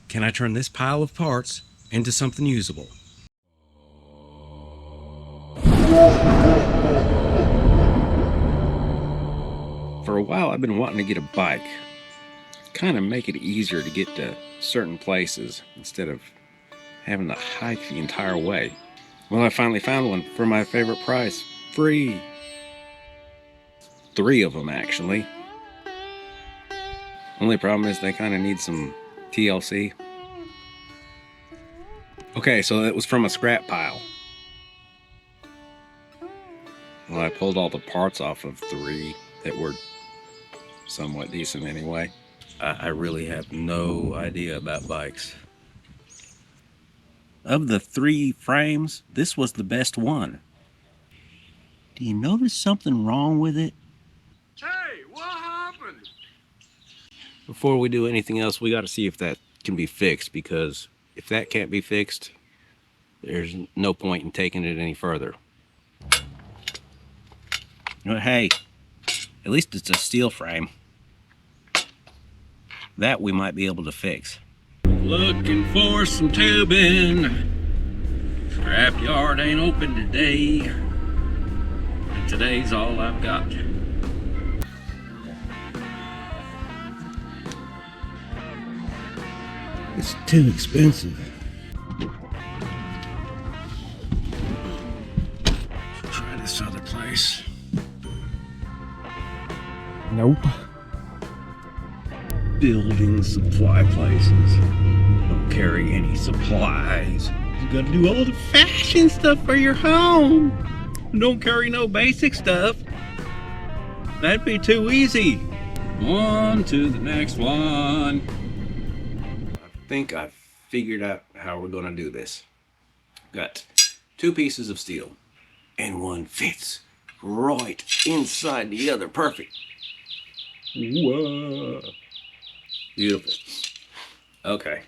can I turn this pile of parts into something usable? For a while I've been wanting to get a bike. Kind of make it easier to get to certain places instead of having to hike the entire way. Well, I finally found one for my favorite price. Free. 3 of them, actually. Only problem is they kind of need some TLC. Okay, so it was from a scrap pile. Well, I pulled all the parts off of 3 that were somewhat decent anyway. I really have no idea about bikes. Of the 3 frames, this was the best one. Do you notice something wrong with it? Hey, what happened? Before we do anything else, we got to see if that can be fixed, because if that can't be fixed, there's no point in taking it any further. But hey, at least it's a steel frame. That we might be able to fix. Looking for some tubing. Scrap yard ain't open today. And today's all I've got. It's too expensive. Try this other place. Nope. Building supply places don't carry any supplies. You gotta do all the fashion stuff for your home. Don't carry no basic stuff. That'd be too easy. On to the next one. I think I've figured out how we're gonna do this. Got 2 pieces of steel, and one fits right inside the other. Perfect. Whoa. Beautiful. Okay.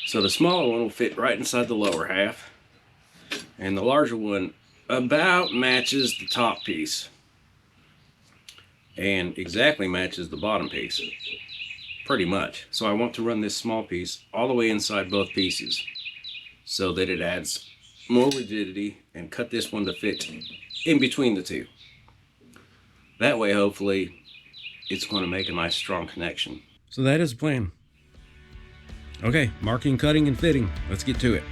So the smaller one will fit right inside the lower half, and the larger one about matches the top piece and exactly matches the bottom piece. Pretty much. So I want to run this small piece all the way inside both pieces so that it adds more rigidity, and cut this one to fit in between the 2. That way, hopefully, it's going to make a nice strong connection. So that is the plan. Okay, marking, cutting, and fitting. Let's get to it.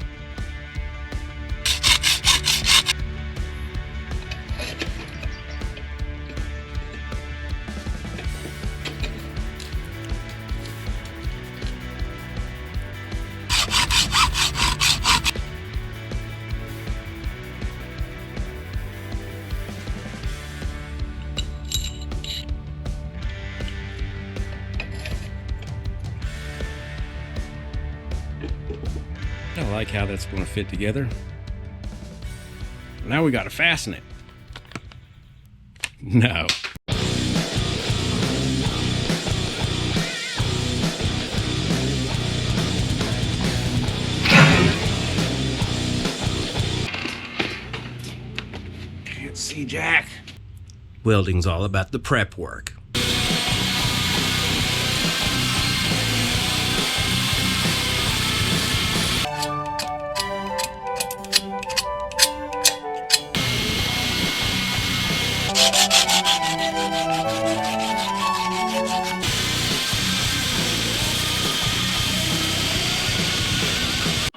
I like how that's going to fit together. Now we got to fasten it. No. Can't see jack. Welding's all about the prep work.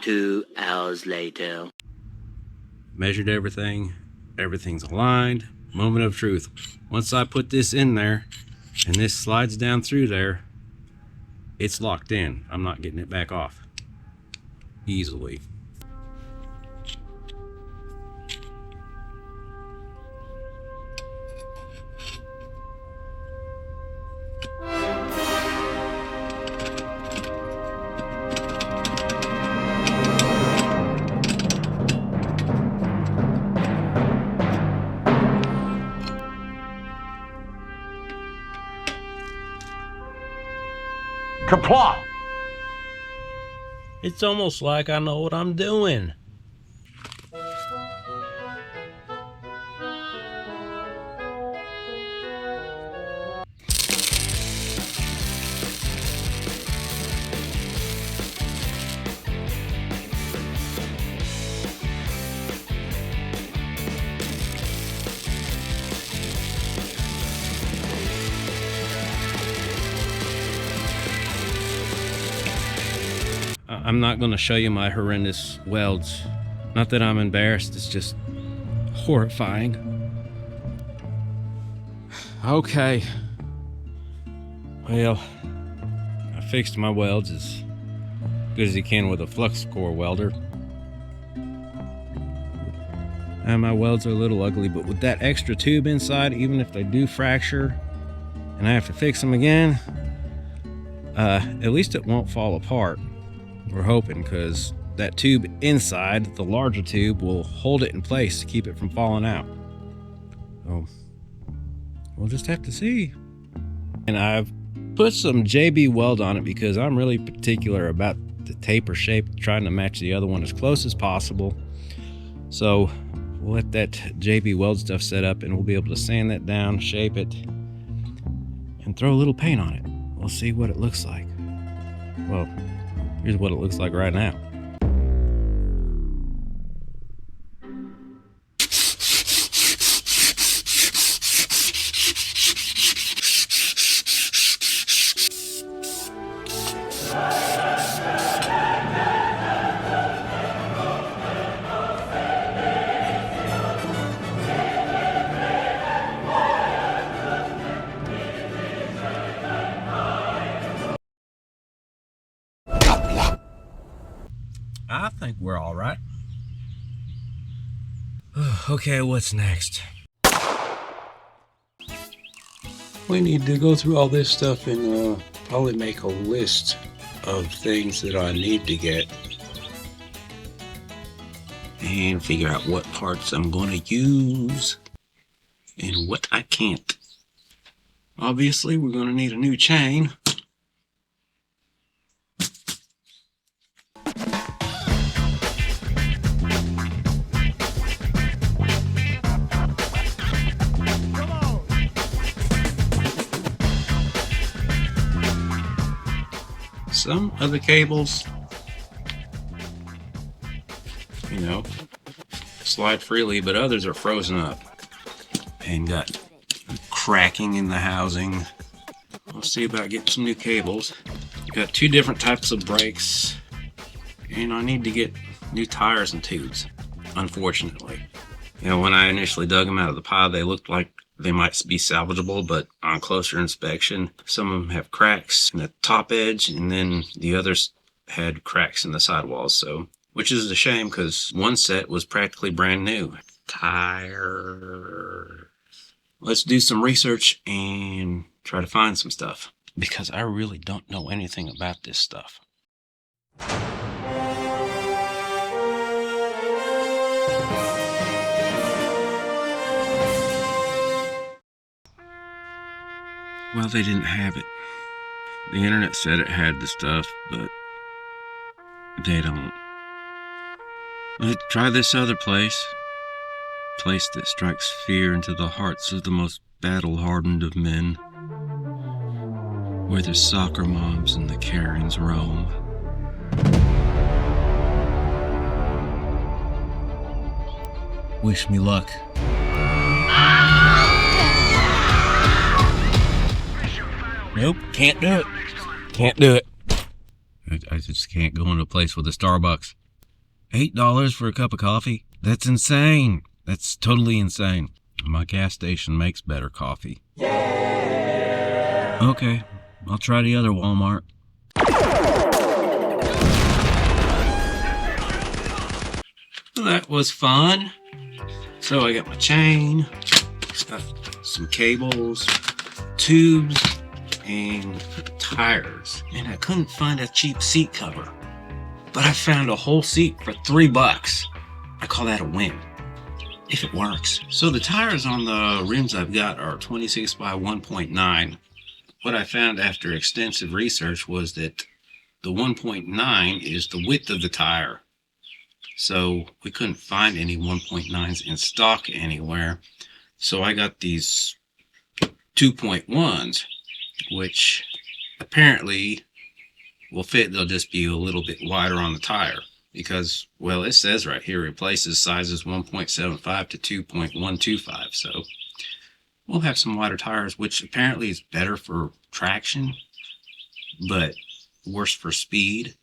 Two hours later. Measured everything. Everything's aligned. Moment of truth. Once I put this in there and this slides down through there, it's locked in. I'm not getting it back off easily. Kapla! It's almost like I know what I'm doing. I'm not going to show you my horrendous welds. Not that I'm embarrassed, it's just horrifying. Okay. Well, I fixed my welds as good as you can with a flux core welder. And my welds are a little ugly, but with that extra tube inside, even if they do fracture and I have to fix them again, at least it won't fall apart. We're hoping, because that tube inside, the larger tube, will hold it in place to keep it from falling out. So we'll just have to see. And I've put some JB weld on it because I'm really particular about the taper shape, trying to match the other one as close as possible. So we'll let that JB weld stuff set up and we'll be able to sand that down, shape it, and throw a little paint on it. We'll see what it looks like. Well, here's what it looks like right now. I think we're all right. Okay, what's next? We need to go through all this stuff and probably make a list of things that I need to get. And figure out what parts I'm going to use and what I can't. Obviously, we're going to need a new chain. Some of the cables, you know, slide freely, but others are frozen up and got cracking in the housing. We'll see about getting some new cables. Got two different types of brakes, and I need to get new tires and tubes, unfortunately. You know, when I initially dug them out of the pile, they looked like they might be salvageable, but on closer inspection, some of them have cracks in the top edge, and then the others had cracks in the sidewalls. So, which is a shame, because one set was practically brand new. Tire. Let's do some research and try to find some stuff, because I really don't know anything about this stuff. Well, they didn't have it. The internet said it had the stuff, but they don't. Let's try this other place. Place that strikes fear into the hearts of the most battle-hardened of men. Where the soccer moms and the Karens roam. Wish me luck. Nope, can't do it. Can't do it. I just can't go into a place with a Starbucks. $8 for a cup of coffee? That's insane. That's totally insane. My gas station makes better coffee. Yeah. Okay, I'll try the other Walmart. That was fun. So I got my chain, got some cables, tubes, and tires. And I couldn't find a cheap seat cover, but I found a whole seat for $3. I call that a win, if it works. So the tires on the rims I've got are 26 by 1.9. What I found after extensive research was that the 1.9 is the width of the tire. So we couldn't find any 1.9s in stock anywhere. So I got these 2.1s, which apparently will fit. They'll just be a little bit wider on the tire because, well, it says right here replaces sizes 1.75 to 2.125. So we'll have some wider tires, which apparently is better for traction, but worse for speed.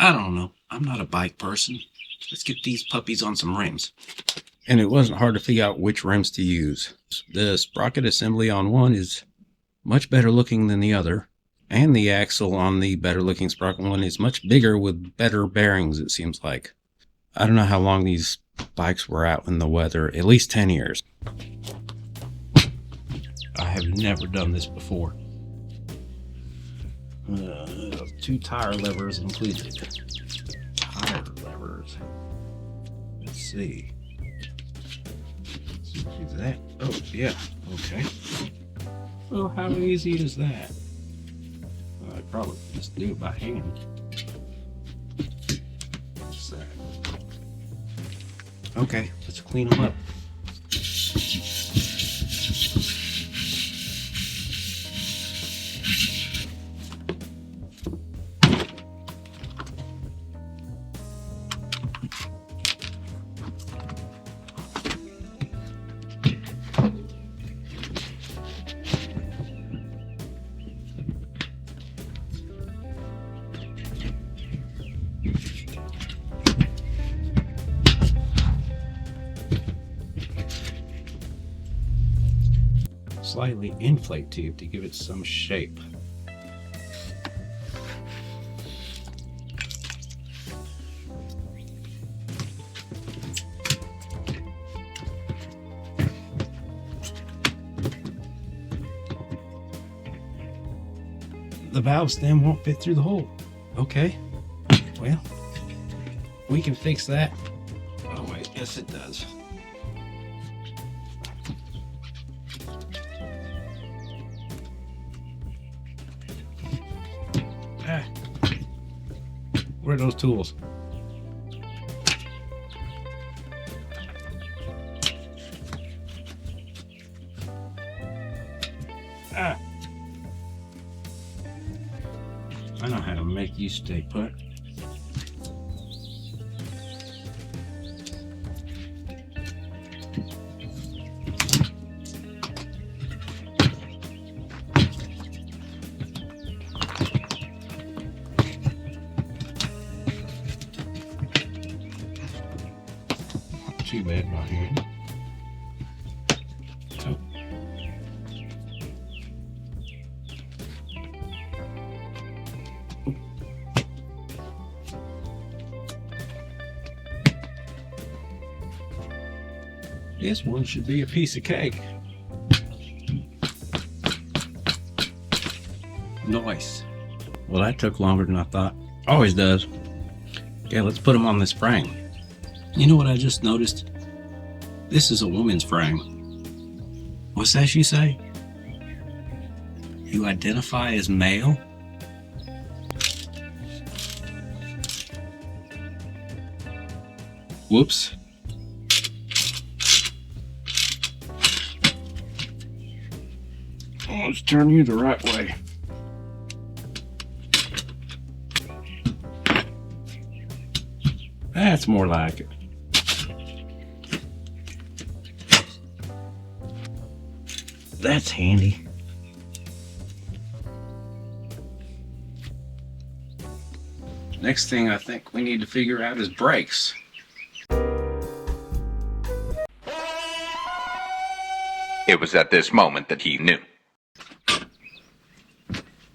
I don't know. I'm not a bike person. Let's get these puppies on some rims. And it wasn't hard to figure out which rims to use. The sprocket assembly on one is much better looking than the other. And the axle on the better looking sprocket one is much bigger with better bearings, it seems like. I don't know how long these bikes were out in the weather. At least 10 years. I have never done this before. 2 tire levers included. Tire levers. Let's see. Is that? Oh, yeah. Okay. Well, how easy is that? Well, I'd probably just do it by hand. What's that? Okay, let's clean them up. Slightly inflate tube to give it some shape. The valve stem won't fit through the hole. Okay, well, we can fix that. Oh wait, yes it does. Where are those tools? I know how to make you stay put. Too bad my hand. Oh. This one should be a piece of cake. Nice. Well, that took longer than I thought. Always does. Okay, let's put them on this frame. You know what I just noticed? This is a woman's frame. What's that you say? You identify as male? Whoops. Let's turn you the right way. That's more like it. That's handy. Next thing I think we need to figure out is brakes. It was at this moment that he knew.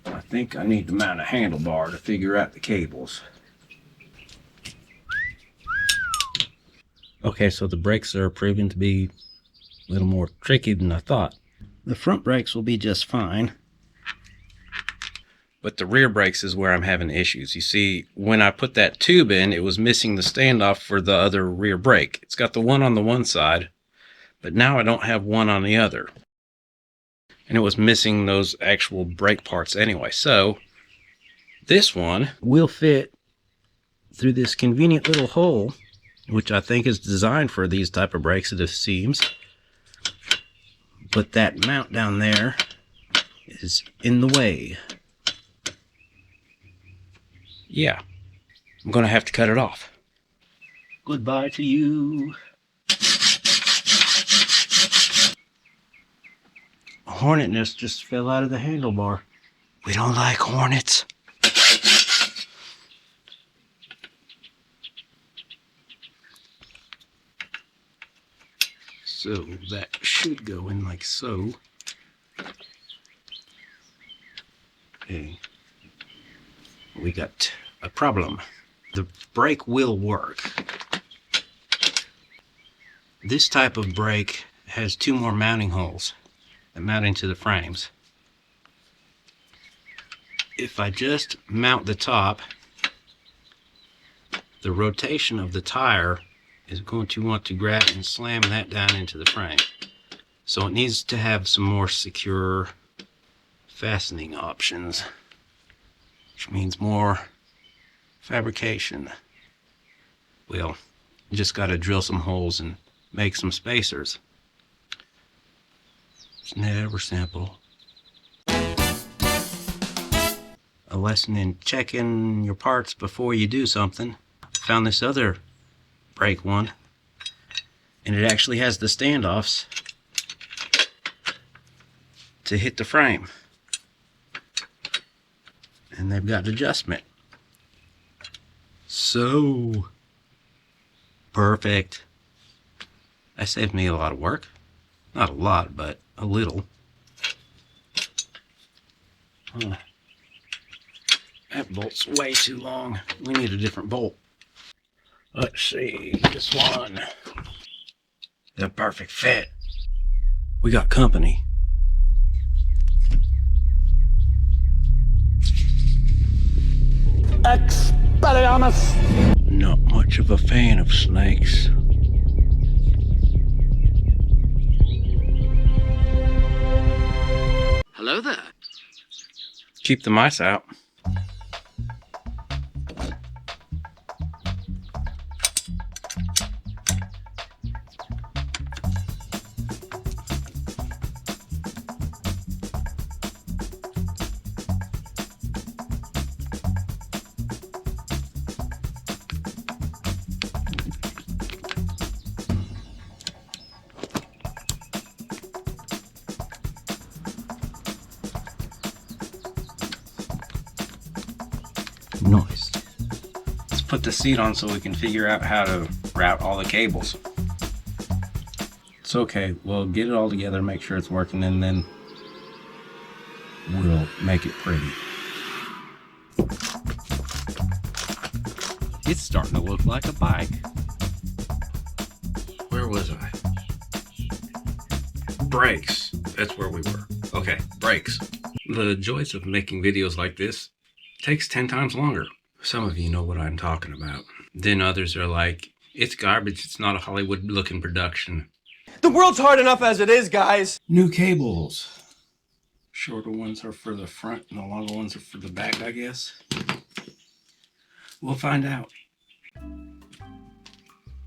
I think I need to mount a handlebar to figure out the cables. Okay, so the brakes are proving to be a little more tricky than I thought. The front brakes will be just fine. But the rear brakes is where I'm having issues. You see, when I put that tube in, it was missing the standoff for the other rear brake. It's got the one on the one side, but now I don't have one on the other. And it was missing those actual brake parts anyway. So this one will fit through this convenient little hole, which I think is designed for these type of brakes, it seems. But that mount down there is in the way. Yeah, I'm gonna have to cut it off. Goodbye to you. A hornet nest just fell out of the handlebar. We don't like hornets. So that should go in like so. Okay. We got a problem. The brake will work. This type of brake has 2 more mounting holes that mount into the frames. If I just mount the top, the rotation of the tire is going to want to grab and slam that down into the frame. So it needs to have some more secure fastening options, which means more fabrication. Well, you just got to drill some holes and make some spacers. It's never simple. A lesson in checking your parts before you do something. Found this other brake one, and it actually has the standoffs to hit the frame, and they've got adjustment. So perfect. That saved me a lot of work. Not a lot, but a little. That bolt's way too long. We need a different bolt. Let's see, this one. The perfect fit. We got company. Expelliarmus! Not much of a fan of snakes. Hello there. Keep the mice out. Nice. Let's put the seat on so we can figure out how to route all the cables. It's okay. We'll get it all together, make sure it's working, and then we'll make it pretty. It's starting to look like a bike. Where was I? Brakes. That's where we were. Okay, brakes. The joys of making videos like this takes 10 times longer. Some of you know what I'm talking about. Then others are like, it's garbage, it's not a Hollywood looking production. The world's hard enough as it is, guys. New cables. Shorter ones are for the front and the longer ones are for the back, I guess. We'll find out.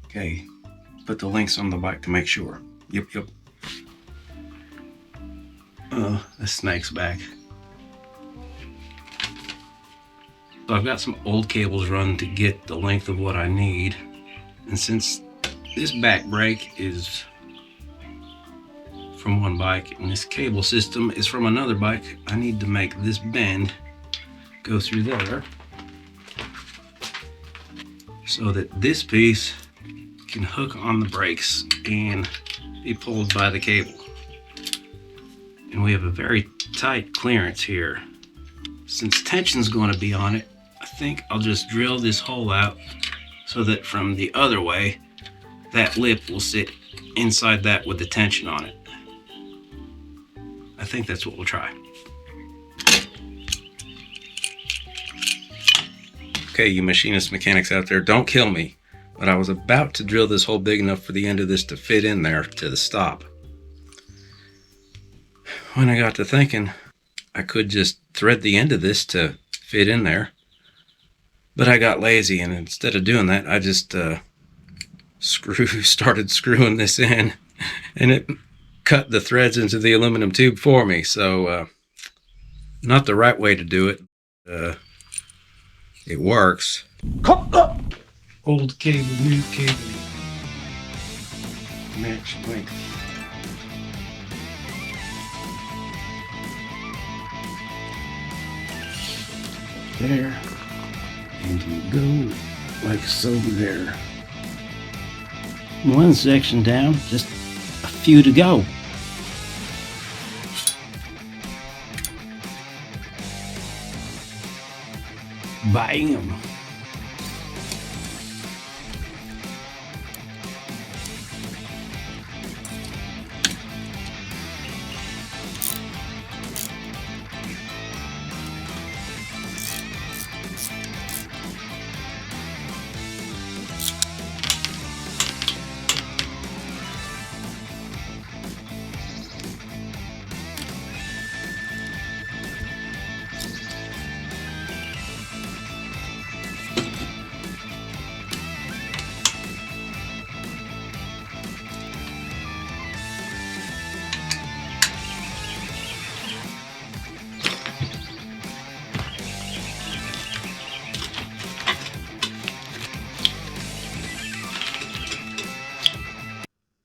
Okay, put the links on the bike to make sure. Yep. The snake's back. So I've got some old cables run to get the length of what I need. And since this back brake is from one bike and this cable system is from another bike, I need to make this bend go through there so that this piece can hook on the brakes and be pulled by the cable. And we have a very tight clearance here. Since tension's going to be on it, I think I'll just drill this hole out so that from the other way, that lip will sit inside that with the tension on it. I think that's what we'll try. Okay, you machinist mechanics out there, don't kill me. But I was about to drill this hole big enough for the end of this to fit in there to the stop. When I got to thinking, I could just thread the end of this to fit in there. But I got lazy, and instead of doing that, I just started screwing this in, and it cut the threads into the aluminum tube for me. So, not the right way to do it. It works. Old cable, new cable. Match length. There. And you go like so there. One section down, just a few to go. Bam.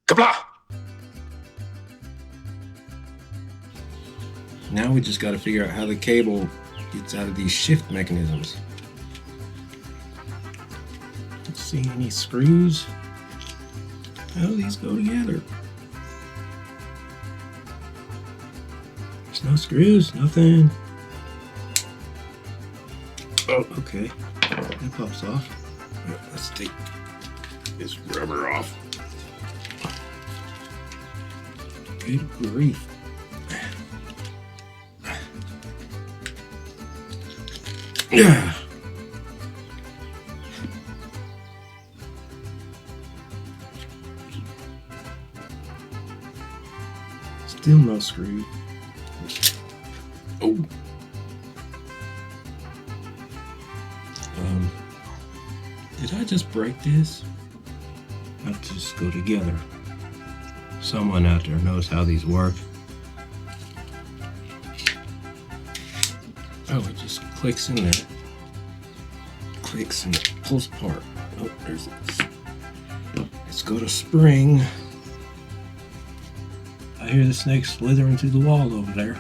Kapla! Now we just got to figure out how the cable gets out of these shift mechanisms. Don't see any screws. How do these go together? There's no screws, nothing. Oh, okay. That pops off. Let's take this rubber off. Good grief. Yeah. Still no screw. Oh. Did I just break this? Have to just go together. Someone out there knows how these work. Oh, it just clicks in there. Clicks and it pulls apart. Oh, there's it. Let's go to spring. I hear the snake slithering through the wall over there.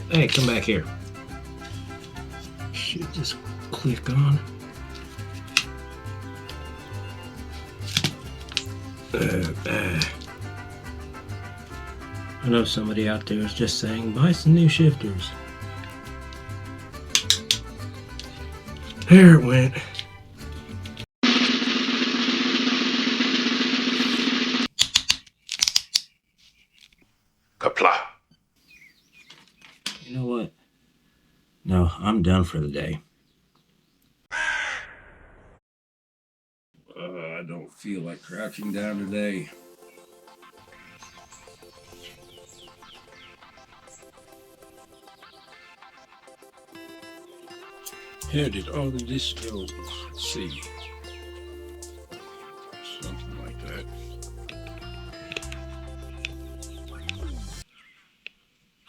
Hey, come back here. Should just click on. I know somebody out there is just saying, buy some new shifters. There it went. Kapla! You know what? No, I'm done for the day. I don't feel like crouching down today. How did all of this go? Let's see. Something like that.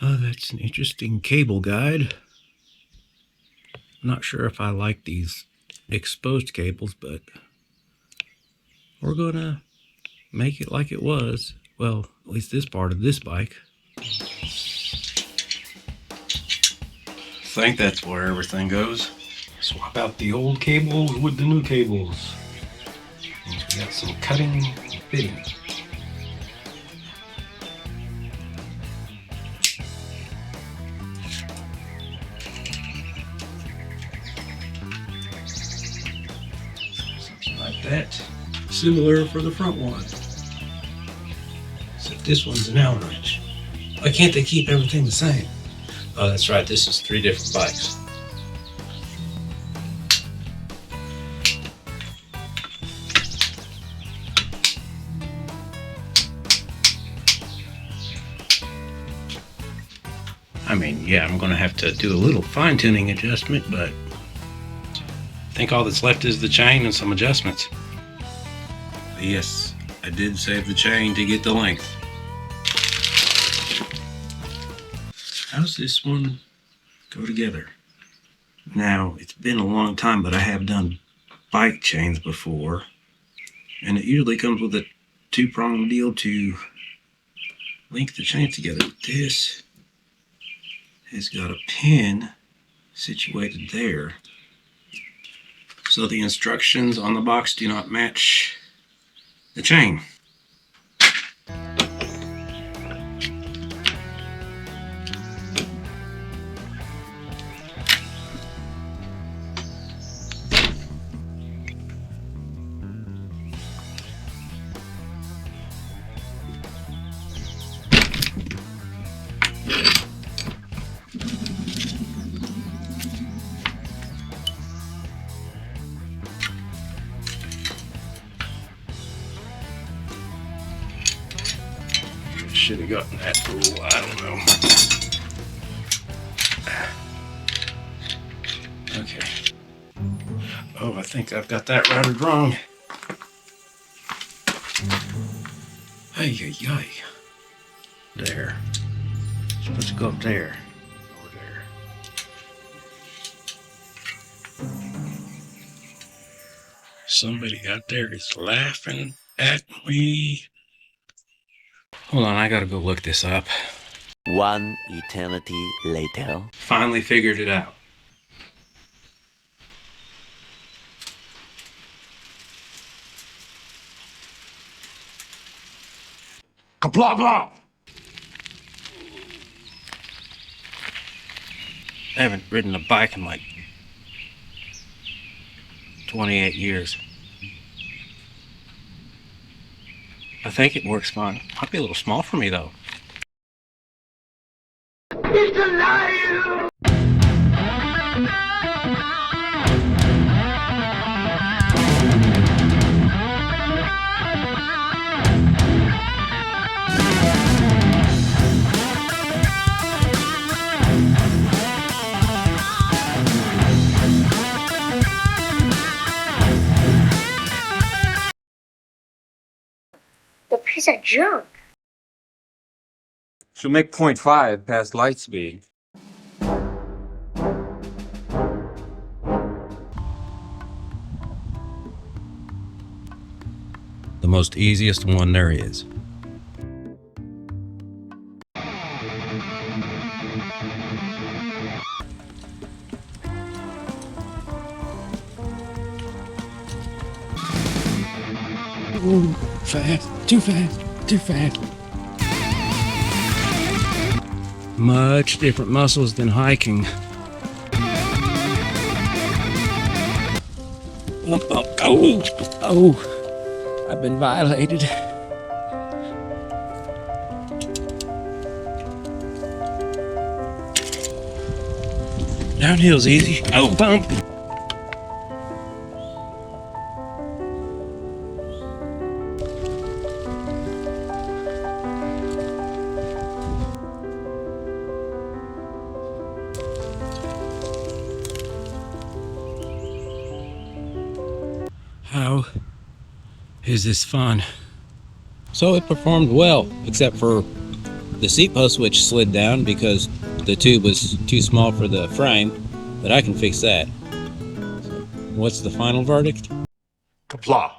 Oh, that's an interesting cable guide. I'm not sure if I like these exposed cables, but we're gonna make it like it was. Well, at least this part of this bike. I think that's where everything goes. Swap out the old cables with the new cables. Means we got some cutting and fitting. Something like that. Similar for the front one. Except this one's an Allen wrench. Why can't they keep everything the same? Oh, that's right. This is 3 different bikes. I mean, yeah, I'm going to have to do a little fine-tuning adjustment, but I think all that's left is the chain and some adjustments. But yes, I did save the chain to get the length. How's this one go together? Now, it's been a long time, but I have done bike chains before, and it usually comes with a 2-prong deal to link the chains together. This has got a pin situated there, So the instructions on the box do not match the chain. Should have gotten that tool, I don't know. Okay. Oh, I think I've got that routed wrong. Ay, ay, ay. There. Supposed to go up there. Over there. Somebody out there is laughing at me. Hold on, I gotta go look this up. One eternity later. Finally figured it out. Blah blah. I haven't ridden a bike in like 28 years. I think it works fine. Might be a little small for me though. The piece of junk. She'll make 0.5 past light speed. The most easiest one there is. Ooh, fast, too fast, too fast. Much different muscles than hiking. Oh, I've been violated. Downhill's easy. Oh, bump. How is this fun? So it performed well, except for the seat post which slid down because the tube was too small for the frame, but I can fix that. So what's the final verdict? Kapla.